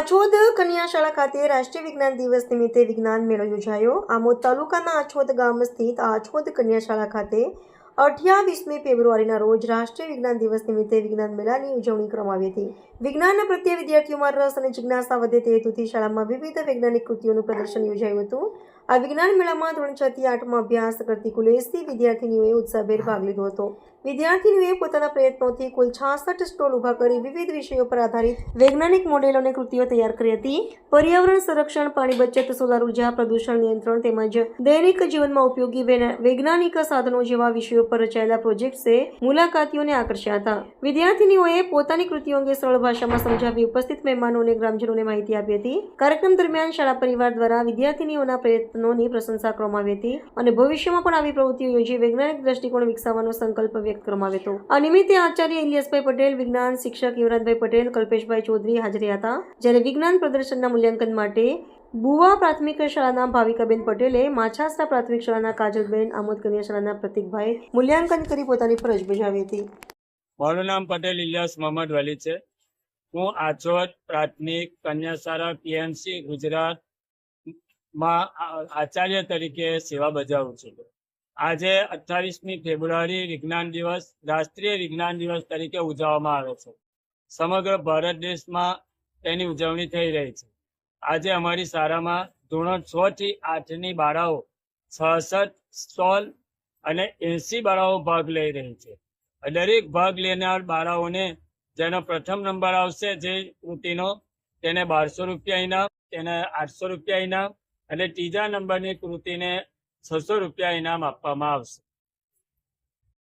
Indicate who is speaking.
Speaker 1: આછોદ કન્યા શાળા ખાતે રાષ્ટ્રીય વિજ્ઞાન દિવસ નિમિત્તે વિજ્ઞાન મેળો યોજાયો। આમોદ તાલુકાના આછોદ ગામ સ્થિત આછોદ કન્યા શાળા ખાતે 28મી ફેબ્રુઆરીના રોજ રાષ્ટ્રીય વિજ્ઞાન દિવસ નિમિત્તે વિજ્ઞાન મેળાની ઉજવણી કરવામાં આવી હતી। વિજ્ઞાન પ્રત્યે વિદ્યાર્થીઓમાં રસ અને જિજ્ઞાસા વધે તે હેતુથી શાળામાં વિવિધ વૈજ્ઞાનિક કૃતિઓનું પ્રદર્શન યોજાયું હતું। આ વિજ્ઞાન મેળામાં ધોરણ 6 થી 8માં અભ્યાસ કરતી કુલ 80 વિદ્યાર્થીનીઓએ ઉત્સાહભેર ભાગ લીધો હતો। વિદ્યાર્થીનીઓએ પોતાના પ્રયત્નોથી કુલ 66 સ્ટોલ ઊભા કરી વિવિધ વિષયો પર આધારિત વૈજ્ઞાનિક મોડેલો અને કૃતિઓ તૈયાર કરી હતી। પર્યાવરણ સંરક્ષણ, પાણી બચત, સોલાર ઉર્જા, પ્રદૂષણ નિયંત્રણ તેમજ દૈનિક જીવનમાં ઉપયોગી વૈજ્ઞાનિક સાધનો જેવા વિષયો પર રચાયેલા પ્રોજેક્ટ્સે મુલાકાતીઓને આકર્ષ્યા હતા। વિદ્યાર્થીનીઓએ પોતાની કૃતિઓ અંગે સરળ ભાષામાં સમજાવી ઉપસ્થિત મહેમાનો અને ગ્રામજનોને માહિતી આપી હતી। કાર્યક્રમ દરમિયાન શાળા પરિવાર દ્વારા વિદ્યાર્થીનીઓના પ્રયત્નોની પ્રશંસા કરવામાં આવી હતી અને ભવિષ્યમાં પણ આવી પ્રવૃત્તિઓ યોજી વૈજ્ઞાનિક દ્રષ્ટિકોણ વિકસાવવાનો સંકલ્પ વ્યક્ત કરવામાં આવ્યો હતો। આ નિમિત્તે આચાર્ય ઇલિયાસભાઈ પટેલ, વિજ્ઞાન શિક્ષક યુવરાજભાઈ પટેલ, કલ્પેશભાઈ ચૌધરી હાજર હતા। જ્યારે વિજ્ઞાન પ્રદર્શનના મૂલ્યાંકન માટે બુવા પ્રાથમિક શાળાના ભાવિકાબેન પટેલે, માછાસરા પ્રાથમિક શાળાના કાજલબેન, આમોદ કન્યા શાળાના પ્રતિકભાઈ મૂલ્યાંકન કરી પોતાની ફરજ બજાવી હતી।
Speaker 2: મારું નામ પટેલ ઇલિયાસ મોહમ્મદ વલી છે। હું આછોદ પ્રાથમિક કન્યા શાળા PMC ગુજરાતમાં આચાર્ય તરીકે સેવા બજાવું છું। આજે 28મી ફેબ્રુઆરી વિજ્ઞાન દિવસ રાષ્ટ્રીય વિજ્ઞાન દિવસ તરીકે ઉજવવામાં આવે છે। સમગ્ર ભારત દેશમાં તેની ઉજવણી થઈ રહી છે। આજે અમારી શાળામાં ધોરણ 6 થી 8ની બાળાઓ 66 સ્ટોલ અને 80 બાળાઓ ભાગ લઈ રહી છે। દરેક ભાગ લેનાર બાળાઓને જેનો પ્રથમ નંબર આવશે જે કૃતિનો તેને 1200 રૂપિયા ઇનામ, તેને 800 રૂપિયા ઇનામ અને ત્રીજા નંબરની કૃતિને 600 રૂપિયા ઇનામ આપવામાં આવશે।